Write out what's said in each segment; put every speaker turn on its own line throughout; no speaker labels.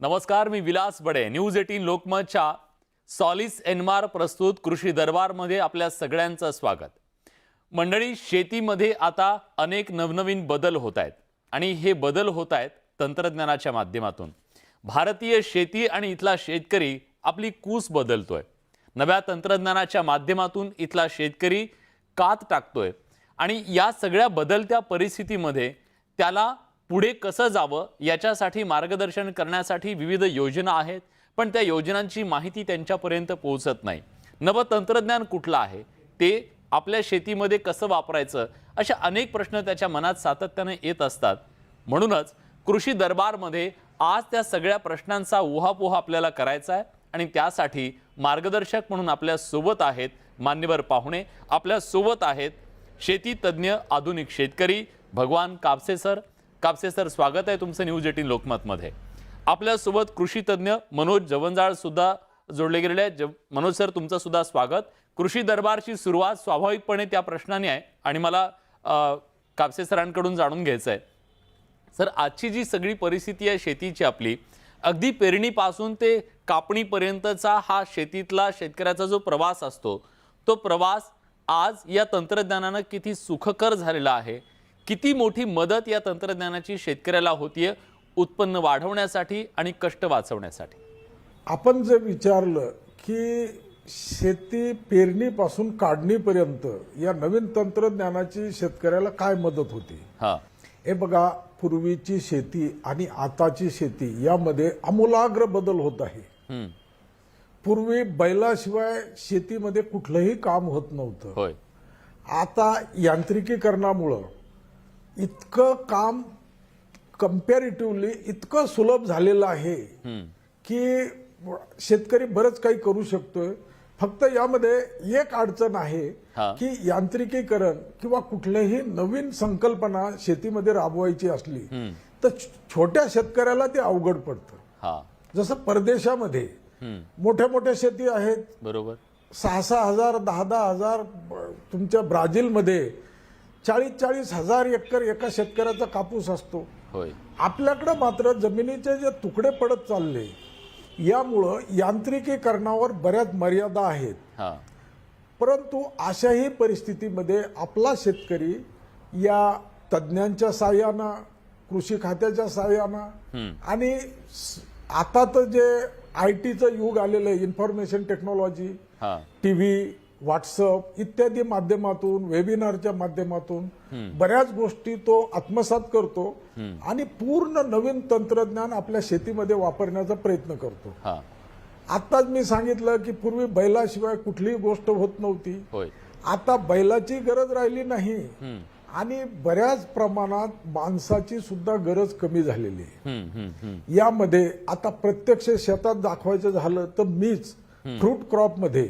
नमस्कार, मी विलास बडे. News 18 लोकमतच्या Solis एनमार प्रस्तुत कृषी दरबारमध्ये आपल्या सगळ्यांचं स्वागत. मंडळी, शेतीमध्ये आता अनेक नवनवीन बदल होत आहेत आणि हे बदल होत आहेत तंत्रज्ञानाच्या माध्यमातून. भारतीय शेती आणि इथला शेतकरी आपली कूस बदलतोय. नव्या तंत्रज्ञानाच्या माध्यमातून इथला शेतकरी कात टाकतोय आणि या सगळ्या बदलत्या परिस्थितीमध्ये त्याला पुढे कसं जावं याच्यासाठी मार्गदर्शन करण्यासाठी विविध योजना आहेत, पण त्या योजनांची माहिती त्यांच्यापर्यंत पोहोचत नाही. नवं तंत्रज्ञान कुठलं आहे, ते आपल्या शेतीमध्ये कसं वापरायचं, अशा अनेक प्रश्न त्याच्या मनात सातत्याने येत असतात. म्हणूनच कृषी दरबारमध्ये आज त्या सगळ्या प्रश्नांचा उहापोह आपल्याला करायचा आहे आणि त्यासाठी मार्गदर्शक म्हणून आपल्या सोबत आहेत मान्यवर पाहुणे. आपल्या सोबत आहेत शेती तज्ञ आधुनिक शेतकरी भगवान कापसे सर. कापसे सर, स्वागत आहे तुमचं न्यूज 18 लोकमतमध्ये. आपल्यासोबत कृषी तज्ञ मनोज जवंजाळ सुद्धा जोडले गेलेले आहेत. मनोज सर, तुमचं सुद्धा स्वागत. कृषी दरबारची सुरुवात स्वाभाविकपणे त्या प्रश्नाने आहे आणि मला कापसे सरांकडून जाणून घ्यायचं आहे. सर, आजची जी सगळी परिस्थिती आहे शेतीची आपली, अगदी पेरणीपासून ते कापणीपर्यंतचा हा शेतीतला शेतकऱ्याचा जो प्रवास असतो, तो प्रवास आज या तंत्रज्ञानानं किती सुखकर झालेला आहे, किती मोठी मदत या तंत्रज्ञानाची शेतकऱ्याला होतीये उत्पन्न वाढवण्यासाठी आणि कष्ट वाचवण्यासाठी.
आपण जे विचारलं की शेती पेरणीपासून काढणीपर्यंत या नवीन तंत्रज्ञानाची शेतकऱ्याला काय मदत होती. हे बघा, पूर्वीची शेती आणि आताची शेती यामध्ये आमूलाग्र बदल होत आहे. पूर्वी बैलाशिवाय शेतीमध्ये कुठलंही काम होत नव्हतं. आता यांत्रिकीकरणामुळं इतकं काम कंपॅरेटिव्हली इतकं सुलभ झालेलं आहे की शेतकरी बरंच काही करू शकतोय. फक्त यामध्ये एक अडचण आहे की यांत्रिकीकरण किंवा कुठल्याही नवीन संकल्पना शेतीमध्ये राबवायची असली तर छोट्या शेतकऱ्याला ते अवघड पडतं. जसं परदेशामध्ये मोठ्या मोठ्या शेती आहेत, बरोबर, 6,000 10,000 तुमच्या ब्राझीलमध्ये 40,000 एकर एका शेतकऱ्याचा कापूस असतो. आपल्याकडे मात्र जमिनीचे जे तुकडे पडत चालले, यामुळं यांत्रिकीकरणावर बऱ्याच मर्यादा आहेत. परंतु अशाही परिस्थितीमध्ये आपला शेतकरी या तज्ज्ञांच्या साहाय्यानं, कृषी खात्याच्या साहाय्यानं आणि आता तर जे IT-चं युग आलेलं आहे, इन्फॉर्मेशन टेक्नॉलॉजी, टीव्ही, व्हॉट्सअप इत्यादी माध्यमातून, वेबिनारच्या माध्यमातून बऱ्याच गोष्टी तो आत्मसात करतो आणि पूर्ण नवीन तंत्रज्ञान आपल्या शेतीमध्ये वापरण्याचा प्रयत्न करतो. आताच मी सांगितलं की पूर्वी बैलाशिवाय कुठलीही गोष्ट होत नव्हती. आता बैलाची गरज राहिली नाही आणि बऱ्याच प्रमाणात माणसाची सुद्धा गरज कमी झालेली आहे. यामध्ये आता प्रत्यक्ष शेतात दाखवायचं झालं तर मीच फ्रूट क्रॉपमध्ये,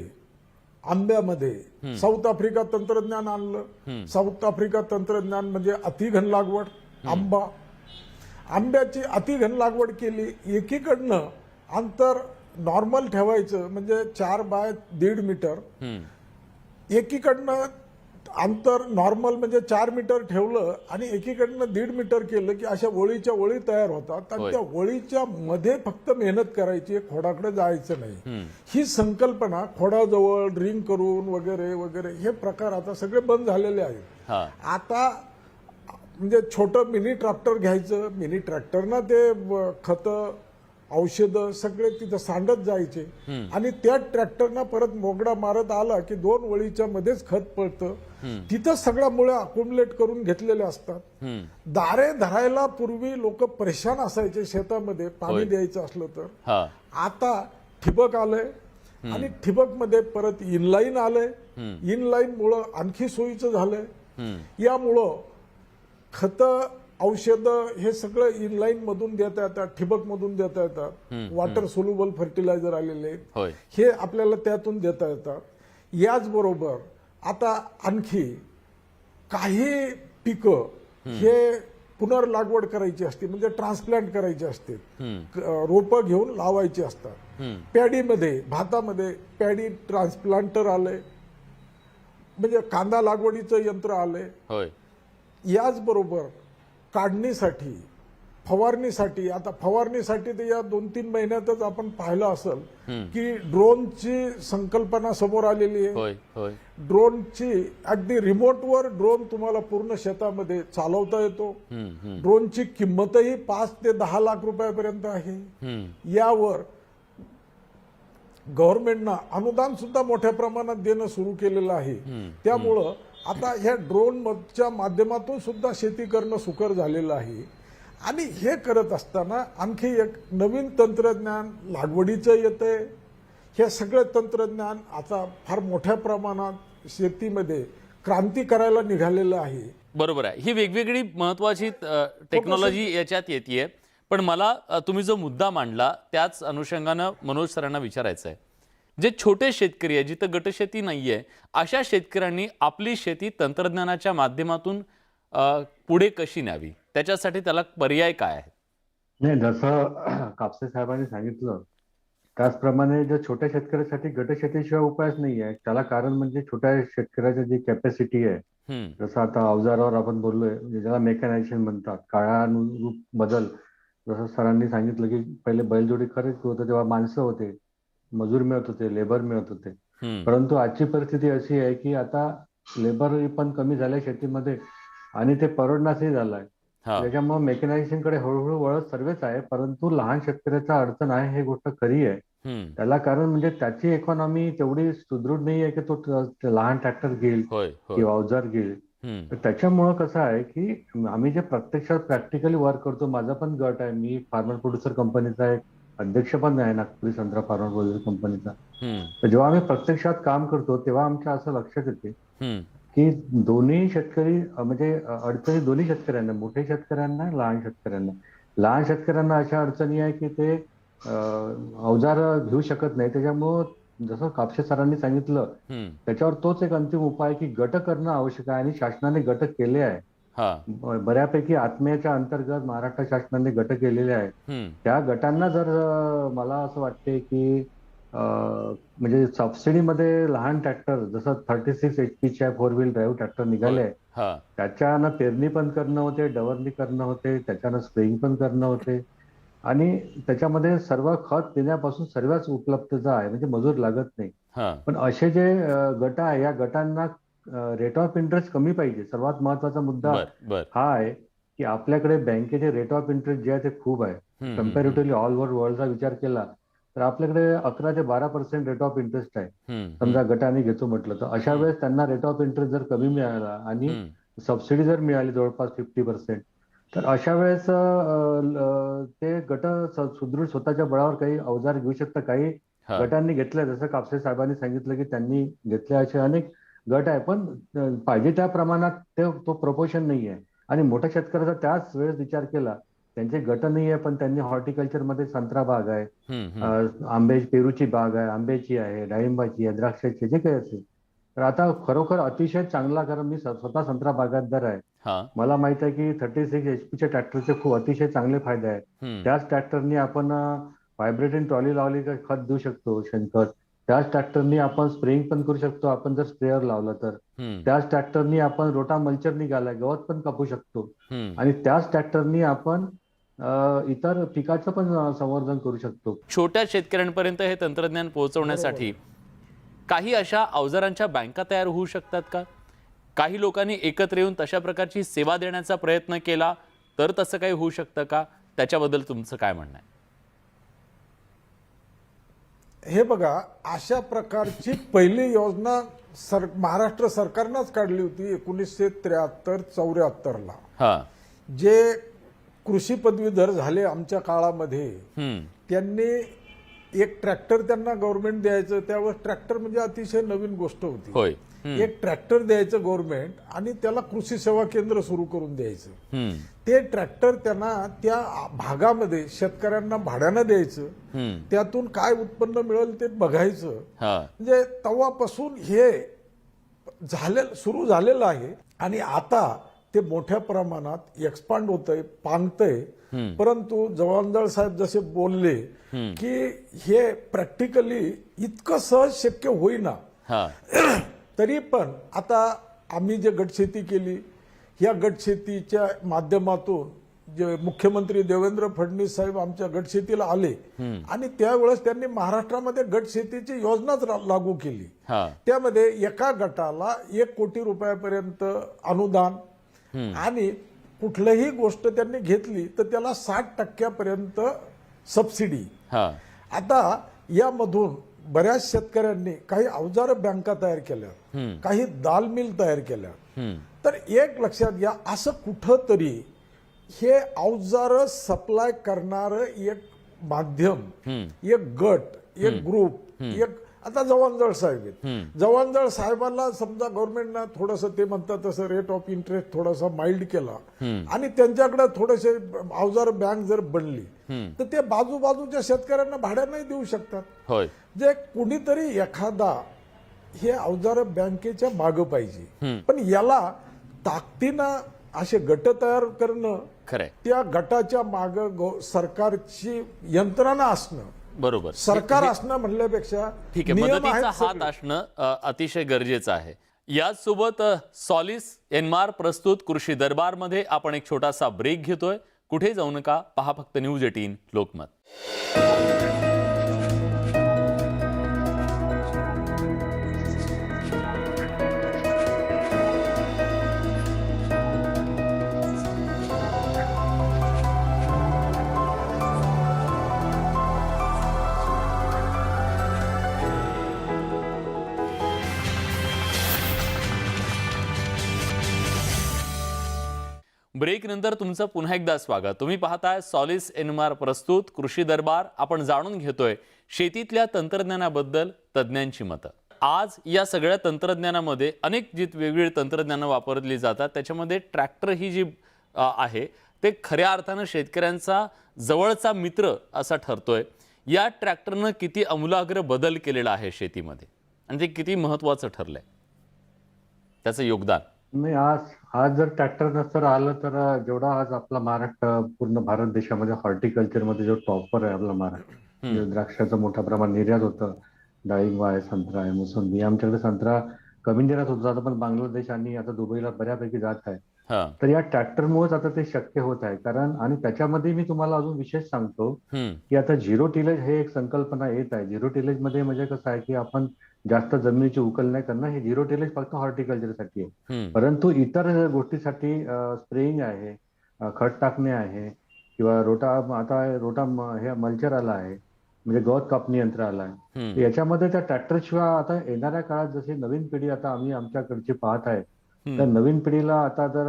आंब्यामध्ये साऊथ आफ्रिका तंत्रज्ञान आणलं. साऊथ आफ्रिका तंत्रज्ञान म्हणजे अतिघन लागवड, आंबा. आंब्याची अतिघन लागवड केली. एकीकडनं अंतर नॉर्मल ठेवायचं म्हणजे 4 बाय 1.5 मीटर, एकीकडनं अंतर नॉर्मल म्हणजे 4 मीटर ठेवलं आणि एकीकडनं 1.5 मीटर केलं की अशा ओळीच्या ओळी तयार होतात आणि त्या ओळीच्या मध्ये फक्त मेहनत करायची, खोडाकडे जायचं नाही. ही संकल्पना खोडाजवळ ड्रिंक करून वगैरे वगैरे हे प्रकार आता सगळे बंद झालेले आहेत. आता म्हणजे छोटं मिनी ट्रॅक्टर घ्यायचं, मिनी ट्रॅक्टरना ते खतं, औषधं सगळे तिथं सांडत जायचे आणि त्या ट्रॅक्टरना परत मोगडा मारत आला की 2 ओळीच्या मध्येच खत पडतं. तिथं सगळ्या मुळे अकोमुलेट करून घेतलेले असतात. दारे धरायला पूर्वी लोक परेशान असायचे शेतामध्ये पाणी द्यायचं असलं तर. आता ठिबक आलंय आणि ठिबक मध्ये परत इनलाईन आलंय. इनलाईन मुळे आणखी सोयीचं झालंय. यामुळं खतं, औषधं हे सगळं इनलाईन मधून देता येतात, ठिबक मधून देता येतात. वॉटर सोल्युबल फर्टिलायझर आलेले आहेत, हे आपल्याला त्यातून देता येतात. याचबरोबर आता आणखी काही पिकं हे पुनर्लागवड करायची असते, म्हणजे ट्रान्सप्लांट करायची असते, रोपं घेऊन लावायची असतात. पॅडीमध्ये, भातामध्ये पॅडी ट्रान्सप्लांटर आलंय, म्हणजे कांदा लागवडीचं यंत्र आलंय. याचबरोबर काढणीसाठी फवारणीसाठी, आता फवारणीसाठी तर या 2-3 महिन्यातच आपण पाहिलं असेल की ड्रोनची संकल्पना समोर आलेली आहे.
होय होय
ड्रोनची अगदी रिमोटवर ड्रोन तुम्हाला पूर्ण शेतामध्ये चालवता येतो. ड्रोनची किंमतही 5 ते 10 लाख रुपयापर्यंत आहे. यावर गव्हर्नमेंटनं अनुदान सुद्धा मोठ्या प्रमाणात देणं सुरू केलेलं आहे. त्यामुळं आता ह्या ड्रोनच्या माध्यमातून सुद्धा शेती करणं सुकर झालेलं आहे. आणि हे करत असताना आणखी एक नवीन तंत्रज्ञान लागवडीचं येतंय. हे सगळं तंत्रज्ञान आता फार मोठ्या प्रमाणात शेतीमध्ये क्रांती करायला निघालेलं आहे.
बरोबर आहे. ही वेगवेगळी महत्वाची टेक्नॉलॉजी याच्यात येते. पण मला तुम्ही जो मुद्दा मांडला त्याच अनुषंगानं मनोज सरांना विचारायचं आहे, जे छोटे शेतकरी आहे, जिथं गटशेती नाहीये, अशा शेतकऱ्यांनी आपली शेती तंत्रज्ञानाच्या माध्यमातून पुढे कशी न्यावी, त्याच्यासाठी त्याला पर्याय काय आहे?
नाही, जसं कापसे साहेबांनी सांगितलं त्याचप्रमाणे ज्या छोट्या शेतकऱ्यासाठी गटशेतीशिवाय उपायच नाही आहे. त्याला कारण म्हणजे छोट्या शेतकऱ्याची जी कॅपॅसिटी आहे, जसं आता अवजारावर आपण बोललोय, ज्याला मेकॅनायझेशन म्हणतात, काळानुरूप बदल. जसं सरांनी सांगितलं की पहिले बैलजोडी खरेच होतं तेव्हा माणसं होते, मजूर मिळत होते, लेबर मिळत होते. परंतु आजची परिस्थिती अशी आहे की आता लेबर पण कमी झाले शेतीमध्ये आणि ते परवडण्यासही झालंय. त्याच्यामुळे मेकॅनायझेशन कडे हळूहळू वळत सर्वच आहे. परंतु लहान शेतकऱ्याचा अडचण आहे, हे गोष्ट खरी आहे. त्याला कारण म्हणजे त्याची इकॉनॉमी तेवढी सुदृढ नाही आहे की तो लहान ट्रॅक्टर घेईल किंवा अवजार घेईल. तर त्याच्यामुळं कसं आहे की आम्ही जे प्रत्यक्षात प्रॅक्टिकली वर्क करतो, माझा पण गट आहे, मी फार्मर प्रोड्युसर कंपनीचा एक अध्यक्ष पण आहे, नागपुरी संत्रा फार्मर प्रोड्युसर कंपनीचा. तर जेव्हा आम्ही प्रत्यक्षात काम करतो तेव्हा आमच्या असं लक्षात येते की दोन्ही शेतकरी म्हणजे अडचणी दोन्ही शेतकऱ्यांना, मोठ्या शेतकऱ्यांना, लहान शेतकऱ्यांना अशा अडचणी आहे की ते अवजार घेऊ शकत नाही. त्याच्यामुळं जसं कापसे सरांनी सांगितलं त्याच्यावर तोच एक अंतिम उपाय की गट करणं आवश्यक आहे. आणि शासनाने गट केले आहे बऱ्यापैकी. आत्म्याच्या अंतर्गत महाराष्ट्र शासनाने गट केलेले आहेत. त्या गटांना जर मला असं वाटते की म्हणजे सबसिडीमध्ये लहान ट्रॅक्टर जसं 36 HP 4 व्हील ड्राईव्ह ट्रॅक्टर निघाले, त्याच्यानं पेरणी पण करणं होते, डवरणी करणं होते, त्याच्यानं स्प्रेइंग पण करणं होते आणि त्याच्यामध्ये सर्व खत देण्यापासून सर्वच उपलब्धता आहे, म्हणजे मजूर लागत नाही. पण असे जे गट आहे या गटांना रेट ऑफ इंटरेस्ट कमी पाहिजे. सर्वात महत्वाचा मुद्दा हा आहे की आपल्याकडे बँकेचे रेट ऑफ इंटरेस्ट जे आहे ते खूप आहे. कम्पॅरेटिव्हली ऑल ओव्हर वर्ल्डचा विचार केला तर आपल्याकडे 11 ते 12% रेट ऑफ इंटरेस्ट आहे. समजा गटाने घेतो म्हटलं तर अशा वेळेस त्यांना रेट ऑफ इंटरेस्ट जर कमी मिळाला आणि सबसिडी जर मिळाली जवळपास 50%, तर अशा वेळेस ते गट सुदृढ स्वतःच्या बळावर काही अवजार घेऊ शकतात. काही गटांनी घेतलंय, जसं कापसे साहेबांनी सांगितलं की त्यांनी घेतले असे अनेक गट आहे. पण पाहिजे त्या प्रमाणात तो प्रपोर्शन नाही आहे. आणि मोठ्या शेतकऱ्याचा त्याच वेळेस विचार केला, त्यांचे गट नाही आहे पण त्यांनी हॉर्टिकल्चर मध्ये संत्रा बाग आहे, पेरूची बाग आहे, आंब्याची आहे, डाळिंबाची आहे, द्राक्षाची, जे काही असेल. तर आता खरोखर अतिशय चांगला, कारण मी स्वतः संत्रा बागायतदार आहे, मला माहित आहे की 36 HP ट्रॅक्टरचे खूप अतिशय चांगले फायदे आहेत. त्याच ट्रॅक्टरनी आपण व्हायब्रेटिंग ट्रॉली लावली तर खत देऊ शकतो, शेणखत. त्याच ट्रॅक्टरनी आपण स्प्रेइंग पण करू शकतो, आपण जर स्प्रेअर लावला तर. त्याच ट्रॅक्टरनी आपण रोटा मल्चर निघालाय, गवत पण कापू शकतो. आणि त्याच ट्रॅक्टरनी आपण इतर पिकाचं पण संवर्धन करू शकतो.
छोट्या शेतकऱ्यांपर्यंत हे तंत्रज्ञान पोहोचवण्यासाठी काही अशा अवजारांच्या बँका तयार होऊ शकतात का? काही लोकांनी एकत्र येऊन तशा प्रकारची सेवा देण्याचा प्रयत्न केला तर तसं काही होऊ शकतं का? त्याच्याबद्दल तुमचं काय म्हणणं आहे?
हे बघा, अशा प्रकारची पहिली योजना महाराष्ट्र सरकारनंच काढली होती 1973-74 ला. जे कृषी पदवीधर झाले आमच्या काळामध्ये, त्यांनी एक ट्रॅक्टर त्यांना गव्हर्नमेंट द्यायचं. त्यावेळेस ट्रॅक्टर म्हणजे अतिशय नवीन गोष्ट होती. एक ट्रॅक्टर द्यायचं गव्हर्नमेंट आणि त्याला कृषी सेवा केंद्र सुरू करून द्यायचं. ते ट्रॅक्टर त्यांना त्या भागामध्ये शेतकऱ्यांना भाड्यानं द्यायचं. त्यातून काय उत्पन्न मिळेल ते बघायचं. म्हणजे तेव्हापासून हे सुरू झालेलं आहे. आणि आता ते मोठ्या प्रमाणात एक्सपांड होतंय, पांगतंय. परंतु जवानदळ साहेब जसे बोलले की हे प्रॅक्टिकली इतकं सहज शक्य होईना. तरी पण आता आम्ही जे गटशेती केली, या गटशेतीच्या माध्यमातून जे मुख्यमंत्री देवेंद्र फडणवीस साहेब आमच्या गटशेतीला आले आणि त्यावेळेस त्यांनी महाराष्ट्रामध्ये गटशेतीची योजनाच लागू केली. त्यामध्ये एका गटाला 1 कोटी रुपयापर्यंत अनुदान आणि कुठलीही गोष्ट त्यांनी घेतली तर त्याला 60% सबसिडी. आता यामधून बऱ्याच शेतकऱ्यांनी काही अवजार बँका तयार केल्या, काही दाल मिल तयार केल्या. तर एक लक्षात घ्या, असं कुठंतरी हे अवजार सप्लाय करणारं एक माध्यम, एक गट, एक ग्रुप, एक आता जवानजळ साहेब आहेत. जवानजळ साहेबांना समजा गव्हर्नमेंटनं थोडंसं ते म्हणतात तसं रेट ऑफ इंटरेस्ट थोडासा माइल्ड केला आणि त्यांच्याकडे थोडेसे अवजार बँक जर बनली तर ते बाजूबाजूच्या शेतकऱ्यांना भाड्याने देऊ शकतात. जे कुणीतरी एखादा हे अवजार बँकेच्या मागं पाहिजे, पण याला ताकदीनं असे गट तयार करणं, त्या गटाच्या मागं सरकारची यंत्रणा असणं,
बरोबर,
सरकार असणं म्हणल्यापेक्षा
ठीक आहे, मदतीचा हात असणं अतिशय गरजेचं आहे. याचसोबत सॉलिस एनमार प्रस्तुत कृषी दरबारमध्ये आपण एक छोटासा ब्रेक घेतोय. कुठे जाऊ नका, पहा फक्त न्यूज 18 लोकमत. ब्रेक नंतर तुमचं पुन्हा एकदा स्वागत. तुम्ही पाहताय सॉलिस एनमार प्रस्तुत कृषी दरबार. आपण जाणून घेतोय शेतीतल्या तंत्रज्ञानाबद्दल तज्ज्ञांची मतं. आज या सगळ्या तंत्रज्ञानामध्ये अनेक जी वेगवेगळी तंत्रज्ञानं वापरली जातात, त्याच्यामध्ये ट्रॅक्टर ही जी आहे ते खऱ्या अर्थानं शेतकऱ्यांचा जवळचा मित्र असा ठरतोय. या ट्रॅक्टरनं किती आमूलाग्र बदल केलेला आहे शेतीमध्ये आणि ते किती महत्त्वाचं ठरलंय, त्याचं योगदान.
नाही, आज जर ट्रॅक्टर नसतं आलं तर जेवढा आज आपला महाराष्ट्र पूर्ण भारत देशामध्ये हॉर्टिकल्चरमध्ये जो टॉपर आहे आपला महाराष्ट्र, द्राक्षाचं मोठ्या प्रमाणात निर्यात होतं, डाळिंब आहे, संत्रा आहे, मोसंबी. आमच्याकडे संत्रा कमी निर्यात होत जातं, पण बांगलादेश आणि आता दुबईला बऱ्यापैकी जात आहे. तर या ट्रॅक्टरमुळेच आता ते शक्य होत आहे. कारण आणि त्याच्यामध्ये मी तुम्हाला अजून विशेष सांगतो की आता झिरो टिलेज हे एक संकल्पना येत आहे. झिरो टिलेज मध्ये म्हणजे कसं आहे की आपण जास्त जमिनीची उकल नाही करणं. हे झिरो टिलेज फक्त हॉर्टिकल्चरसाठी आहे, परंतु इतर गोष्टीसाठी स्प्रेइंग आहे, खत टाकणे आहे किंवा हे मल्चर आला आहे, म्हणजे गवत कापणी यंत्र आलं आहे. याच्यामध्ये त्या ट्रॅक्टरशिवाय आता येणाऱ्या काळात जशी नवीन पिढी आता आम्ही आमच्याकडची पाहत आहे, तर नवीन पिढीला आता जर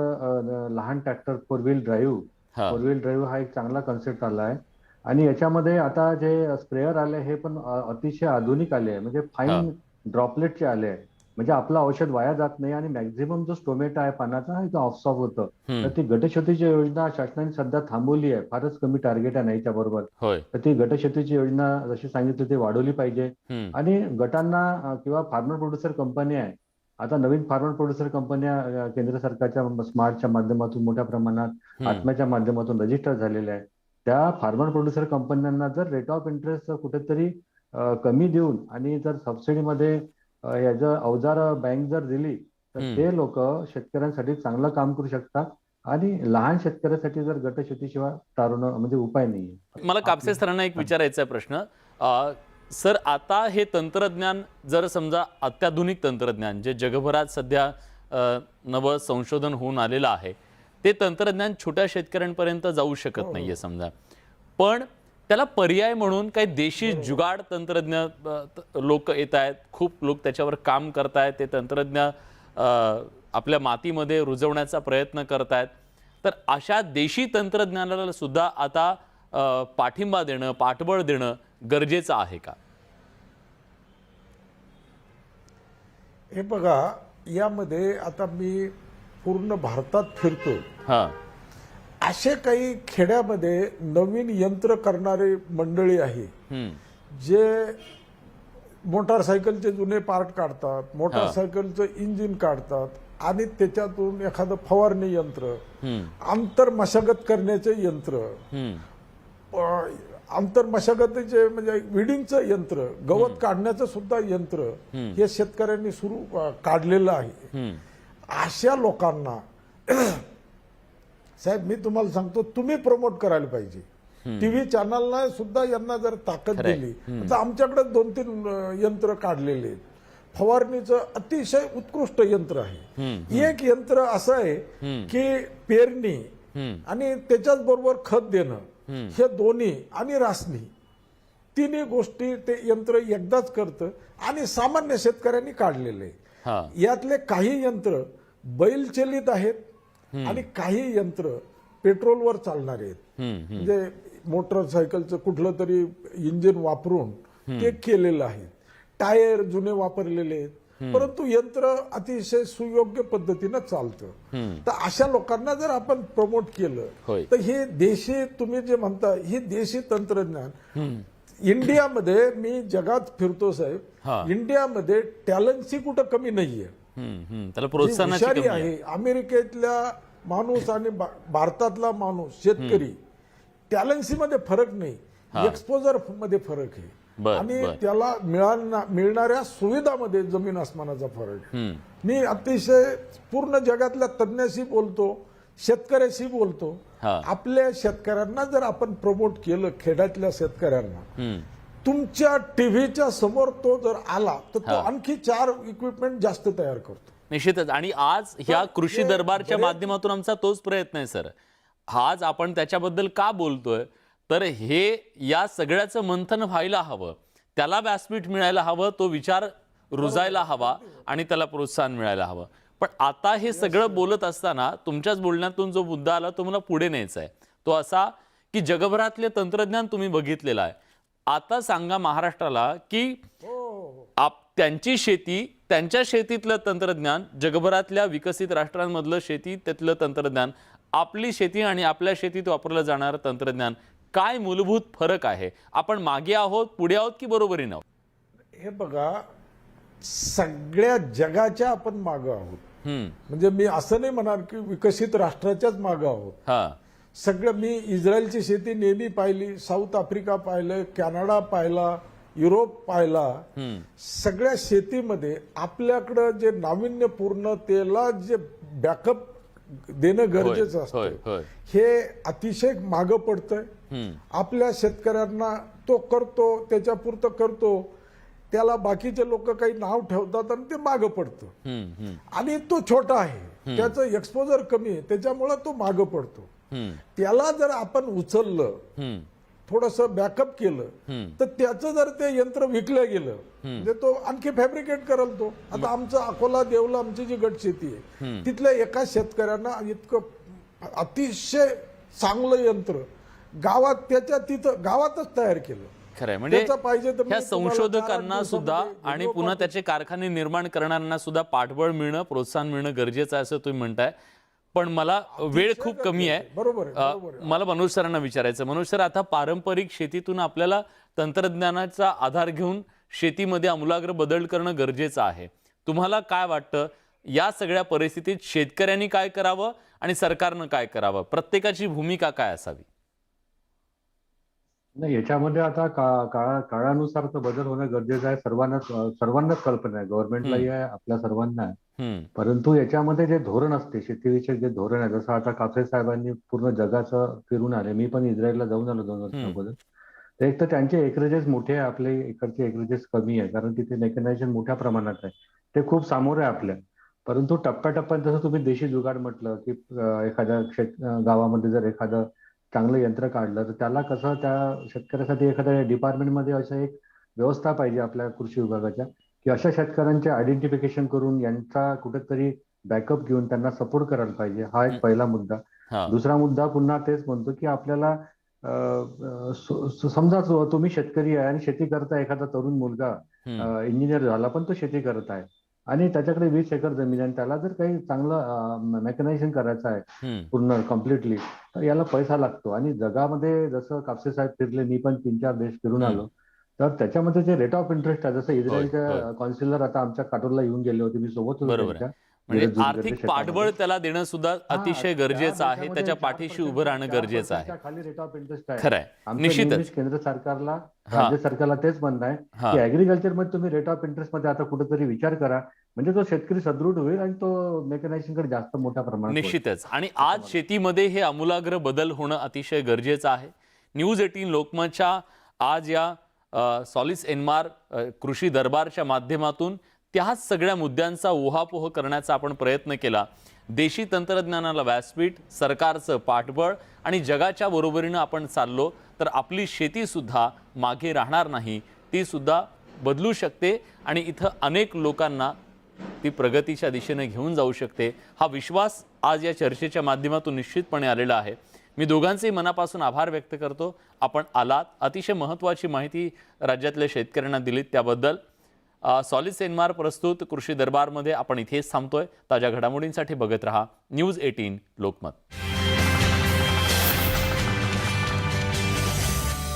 लहान ट्रॅक्टर फोर व्हील ड्राईव्ह हा एक चांगला कन्सेप्ट आला आहे. आणि याच्यामध्ये आता जे स्प्रेअर आले हे पण अतिशय आधुनिक आले आहे, म्हणजे फाईन ड्रॉपलेटचे आले आहे. म्हणजे आपलं औषध वाया जात नाही आणि मॅक्झिमम जो स्टोमेटा आहे पानाचा तो ऑफसॉप होतं. तर ती गटशेतीची योजना शासनाने सध्या थांबवली आहे. फारच कमी टार्गेट आहे नाही त्याबरोबर. तर ती गटशेतीची योजना जशी सांगितली ती वाढवली पाहिजे. आणि गटांना किंवा फार्मर प्रोड्युसर कंपनी आहे, आता नवीन फार्मर प्रोड्युसर कंपन्या केंद्र सरकारच्या स्मार्टच्या माध्यमातून मोठ्या प्रमाणात आत्म्याच्या माध्यमातून रजिस्टर झालेल्या आहेत. त्या फार्मर प्रोड्युसर कंपन्यांना जर रेट ऑफ इंटरेस्ट कुठेतरी कमी देऊन आणि जर सबसिडीमध्ये याचं अवजार बँक जर दिली तर ते लोक शेतकऱ्यांसाठी चांगलं काम करू शकतात. आणि लहान शेतकऱ्यासाठी जर गटशेतीशिवाय तारुण म्हणजे उपाय नाहीये.
मला कापसे सरांना एक विचारायचा प्रश्न सर, आता हे तंत्रज्ञान जर समजा अत्याधुनिक तंत्रज्ञान जे जगभरात सध्या नवं संशोधन होऊन आलेलं आहे, ते तंत्रज्ञान छोट्या शेतकऱ्यांपर्यंत जाऊ शकत नाहीये समजा, पण त्याला पर्याय म्हणून काही देशी जुगाड तंत्रज्ञ लोक येत आहेत, खूप लोक त्याच्यावर काम करतायत, ते तंत्रज्ञ आपल्या मातीमध्ये रुजवण्याचा प्रयत्न करतायत. तर अशा देशी तंत्रज्ञानाला सुद्धा आता पाठिंबा देणं, पाठबळ देणं गरजेचं आहे का?
हे बघा, यामध्ये आता मी पूर्ण भारतात फिरतो, असे काही खेड्यामध्ये नवीन यंत्र करणारे मंडळी आहे, जे मोटारसायकलचे जुने पार्ट काढतात, मोटारसायकलचं इंजिन काढतात आणि त्याच्यातून एखादं फवारणी यंत्र, आंतर मशागत करण्याचे यंत्र, आंतर मशागतीचे म्हणजे विडिंगचं यंत्र, गवत काढण्याचं सुद्धा यंत्र हे शेतकऱ्यांनी काढलेलं आहे. अशा लोकांना साहेब मी तुम्हाला सांगतो, तुम्ही प्रमोट करायला पाहिजे. टीव्ही चॅनलला सुद्धा यांना जर ताकद
खरंय.
दिली तर आमच्याकडे 2-3 यंत्र काढलेले आहेत. फवारणीचं अतिशय उत्कृष्ट यंत्र आहे. एक यंत्र असं आहे की पेरणी आणि त्याच्याच बरोबर खत देणं, हे दोन्ही आणि रासणी तिन्ही गोष्टी ते यंत्र एकदाच करतं आणि सामान्य शेतकऱ्यांनी काढलेले. यातले काही यंत्र बैलचलित आहेत आणि काही यंत्र पेट्रोलवर चालणारे आहेत. म्हणजे मोटरसायकलचं कुठलं तरी इंजिन वापरून ते केलेलं आहे. टायर जुने वापरलेले आहेत, परंतु यंत्र अतिशय सुयोग्य पद्धतीनं चालतं. तर अशा लोकांना जर आपण प्रमोट केलं तर हे देशी, तुम्ही जे म्हणता हे देशी तंत्रज्ञान इंडियामध्ये, मी जगात फिरतो साहेब, इंडियामध्ये टॅलेंटची कुठं कमी नाहीये.
त्याला प्रोत्साहनाची
हुशारी
कमी
आहे. अमेरिकेतल्या माणूस आणि भारतातला माणूस शेतकरी, टॅलेंसी मध्ये फरक नाही, एक्सपोजर मध्ये फरक आहे आणि त्याला मिळणाऱ्या सुविधामध्ये जमीन आसमानाचा फरक आहे. मी अतिशय पूर्ण जगातल्या तज्ञाशी बोलतो, शेतकऱ्याशी बोलतो. आपल्या शेतकऱ्यांना जर आपण प्रमोट केलं, खेड्यातल्या शेतकऱ्यांना, तुमच्या टीव्हीच्या समोर तो जर आला तर तो आणखी 4 इक्विपमेंट जास्त तयार करतो.
निश्चितच. आणि आज ह्या कृषी दरबारच्या माध्यमातून आमचा तोच प्रयत्न आहे सर. आज आपण त्याच्याबद्दल का बोलतोय तर हे या सगळ्याचं मंथन व्हायला हवं, त्याला व्यासपीठ मिळायला हवं, तो विचार रुजायला हवा आणि त्याला प्रोत्साहन मिळायला हवं. पण आता हे सगळं बोलत असताना तुमच्याच बोलण्यातून जो मुद्दा आला तो मला पुढे न्यायचा आहे. तो असा की जगभरातले तंत्रज्ञान तुम्ही बघितलेलं आहे. आता सांगा महाराष्ट्राला की त्यांची शेती, त्यांच्या शेतीतलं तंत्रज्ञान, जगभरातल्या विकसित राष्ट्रांमधलं शेती त्यातलं तंत्रज्ञान, आपली शेती आणि आपल्या शेतीत वापरलं जाणारं तंत्रज्ञान, काय मूलभूत फरक आहे? आपण मागे आहोत, पुढे आहोत की बरोबरीने आहोत?
हे बघा, सगळ्या जगाच्या आपण मागं आहोत. म्हणजे मी असं नाही म्हणणार की विकसित राष्ट्राच्याच मागं आहोत. सगळं, मी इस्रायलची शेती नेहमी पाहिली, साऊथ आफ्रिका पाहिलं, कॅनडा पाहिला, युरोप पाहिला. सगळ्या शेतीमध्ये आपल्याकडं जे नाविन्यपूर्ण, त्याला जे बॅकअप देणं गरजेचं असतं, हे अतिशय मागं पडतंय. आपल्या शेतकऱ्यांना तो करतो, त्याच्यापुरतं करतो, त्याला बाकीचे लोक काही नाव ठेवतात आणि ते मागं पडतं. आणि तो छोटा आहे, त्याचं एक्सपोजर कमी आहे, त्याच्यामुळे तो मागं पडतो. त्याला जर आपण उचललं, थोडस बॅकअप केलं, तर त्याचं जर ते यंत्र विकलं गेलं म्हणजे तो आणखी फॅब्रिकेट करल तो. आता आमचं अकोला देवला, आमची जी गट शेती आहे, तिथल्या एका शेतकऱ्यांना इतकं अतिशय चांगलं यंत्र गावात, त्याच्या तिथं गावातच तयार केलं.
खरंय. म्हणजे
पाहिजे तर
ह्या संशोधकांना सुद्धा आणि पुन्हा त्याचे कारखाने निर्माण करणाऱ्यांना सुद्धा पाठबळ मिळणं, प्रोत्साहन मिळणं गरजेचं आहे असं तुम्ही म्हणताय. पण मला वेळ खूप कमी आहे.
बरोबर.
मला मनोज सरांना विचारायचं. मनोज सर, आता पारंपरिक शेतीतून आपल्याला तंत्रज्ञानाचा आधार घेऊन शेतीमध्ये आमूलाग्र बदल करणं गरजेचं आहे. तुम्हाला काय वाटतं, या सगळ्या परिस्थितीत शेतकऱ्यांनी काय करावं आणि सरकारनं काय करावं? प्रत्येकाची भूमिका काय असावी?
नाही, याच्यामध्ये आता काळानुसार तर बदल होणं गरजेचं आहे. सर्वांनाच कल्पना आहे, गव्हर्नमेंटलाही आहे, आपल्या सर्वांना आहे. परंतु याच्यामध्ये जे धोरण असते, शेतीविषयक जे धोरण आहे, जसं आता कापसे साहेबांनी पूर्ण जगाचं फिरून आले, मी पण इस्रायलला जाऊन आलो 2 वर्ष अगोदर. तर एक तर त्यांचे एकरेजेस मोठे आहे, आपले इकडचे एकरेजेस कमी आहे, कारण तिथे मेकनायझेशन मोठ्या प्रमाणात आहे. ते खूप सामोरे आहे आपल्या. परंतु टप्प्याटप्प्यात जसं तुम्ही देशी जुगाड म्हटलं की एखाद्या गावामध्ये जर एखादं चांगलं यंत्र काढलं तर त्याला कसं त्या शेतकऱ्यासाठी एखाद्या डिपार्टमेंटमध्ये असं एक व्यवस्था पाहिजे आपल्या कृषी विभागाच्या, की अशा शेतकऱ्यांचे आयडेंटिफिकेशन करून यांचा कुठेतरी बॅकअप घेऊन त्यांना सपोर्ट करायला पाहिजे. हा एक पहिला मुद्दा. दुसरा मुद्दा पुन्हा तेच म्हणतो की आपल्याला समजा तुम्ही शेतकरी आहे आणि शेती करता, एखादा तरुण मुलगा इंजिनियर झाला पण तो शेती करत आहे आणि त्याच्याकडे 20 एकर जमीन आहे, त्याला जर काही चांगलं मेकनायझेशन करायचं आहे पूर्ण कम्प्लिटली, तर याला पैसा लागतो. आणि जगामध्ये जसं कापसे साहेब फिरले, मी पण 3-4 देश फिरून आलो, तर त्याच्यामध्ये जे रेट ऑफ इंटरेस्ट आहे, जसं इस्रायलच्या कॉन्सिलर आता आमच्या काटोलला येऊन गेले होते, मी सोबत होतो त्यांच्या,
म्हणजे
मिरज,
आर्थिक
गड्डे
पाठबळ
शेतामध्ये.
त्याला देणं सुद्धा अतिशय गरजेचं आहे, त्याच्या पाठीशी उभं राहणं गरजेचं आहे.
खाली रेट ऑफ इंटरेस्ट आहे.
खरं आहे,
आमचं
निश्चितच.
नेहमीच केंद्र सरकारला, राज्य सरकारला तेच म्हणणं आहे की ऍग्रीकल्चर मध्ये तुम्ही रेट ऑफ इंटरेस्ट मध्ये आता कुठेतरी विचार करा, म्हणजे तो शेतकरी सदृढ होईल आणि तो मेकनायझेशनकडे जास्त मोठ्या प्रमाणात वळेल.
निश्चितच. आणि आज शेतीमध्ये हे आमूलाग्र बदल होणं अतिशय गरजेचं आहे. न्यूज 18 लोकमतच्या आज या सॉलिस एन्मार कृषी दरबारच्या माध्यमातून त्याच सगळ्या मुद्द्यांचा उहापोह करण्याचा आपण प्रयत्न केला. देशी तंत्रज्ञानाला व्यासपीठ, सरकारचं पाठबळ आणि जगाच्या बरोबरीनं आपण चाललो तर आपली शेती सुद्धा मागे राहणार नाही, ती सुद्धा बदलू शकते आणि इथं अनेक लोकांना ती प्रगतीच्या दिशेने घेऊन जाऊ शकते. हा विश्वास आज या चर्चेच्या माध्यमातून निश्चितपणे आलेला आहे. मी दोघांचेही मनापासून आभार व्यक्त करतो. आपण आलात, अतिशय महत्त्वाची माहिती राज्यातल्या शेतकऱ्यांना दिलीत त्याबद्दल. सॉलिस एन्मार प्रस्तुत कृषी दरबारमध्ये आपण इथेच थांबतोय. ताज्या घडामोडींसाठी बघत रहा न्यूज 18 लोकमत.